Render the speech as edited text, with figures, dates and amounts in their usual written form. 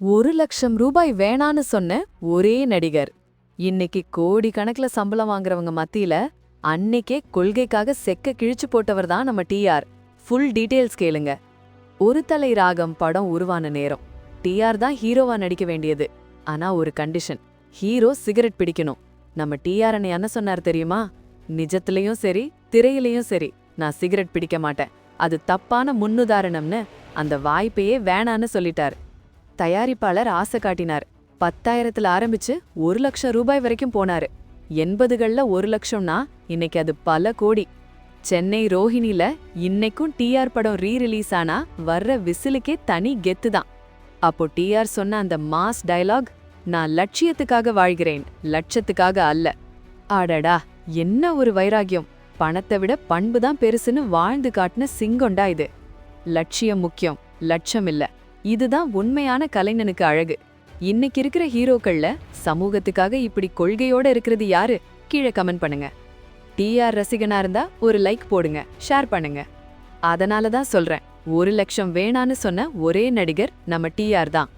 ரூ. 1,00,000 வேணான்னு சொன்ன ஒரே நடிகர். இன்னைக்கு கோடி கணக்குல சம்பளம் வாங்குறவங்க மத்தியில அன்னைக்கே கொள்கைக்காக செக்க கிழிச்சு போட்டவர் தான் நம்ம டிஆர். ஃபுல் டீடைல்ஸ் கேளுங்க. ஒரு தலை ராகம் படம் உருவான நேரம். டிஆர் தான் ஹீரோவா நடிக்க வேண்டியது. ஆனா ஒரு கண்டிஷன், ஹீரோ சிகரெட் பிடிக்கணும். நம்ம டிஆர் அண்ணன் என்ன சொன்னார் தெரியுமா? நிஜத்திலையும் சரி திரையிலையும் சரி நான் சிகரெட் பிடிக்க மாட்டேன், அது தப்பான முன்னுதாரணம்னு அந்த வாய்ப்பையே வேணான்னு சொல்லிட்டார். தயாரிப்பாளர் ஆசை காட்டினார். 10,000த்துல ஆரம்பிச்சு ரூ. 1,00,000 வரைக்கும் போனாரு. 80கள்ல 1,00,000னா இன்னைக்கு அது பல கோடி. சென்னை ரோஹிணில இன்னைக்கும் டிஆர் படம் ரீரிலீஸ் ஆனா வர்ற விசிலுக்கே தனி கெத்து தான். அப்போ டிஆர் சொன்ன அந்த மாஸ் டயலாக், நான் லட்சியத்துக்காக வாழ்கிறேன், லட்சத்துக்காக அல்ல. ஆடடா, என்ன ஒரு வைராகியம்! பணத்தை விட பண்பு தான் பெருசுன்னு வாழ்ந்து காட்டின சிங்கொண்டா இது. லட்சியம் முக்கியம், லட்சம் இல்ல. இதுதான் உண்மையான கலைஞனுக்கு அழகு. இன்னைக்கு இருக்கிற ஹீரோக்கள்ல சமூகத்துக்காக இப்படி கொள்கையோட இருக்கிறது யாரு? கீழே கமெண்ட் பண்ணுங்க. டிஆர் ரசிகனா இருந்தா ஒரு லைக் போடுங்க, ஷேர் பண்ணுங்க. அதனால தான் சொல்றேன், 1,00,000 வேணான்னு சொன்ன ஒரே நடிகர் நம்ம டிஆர் தான்.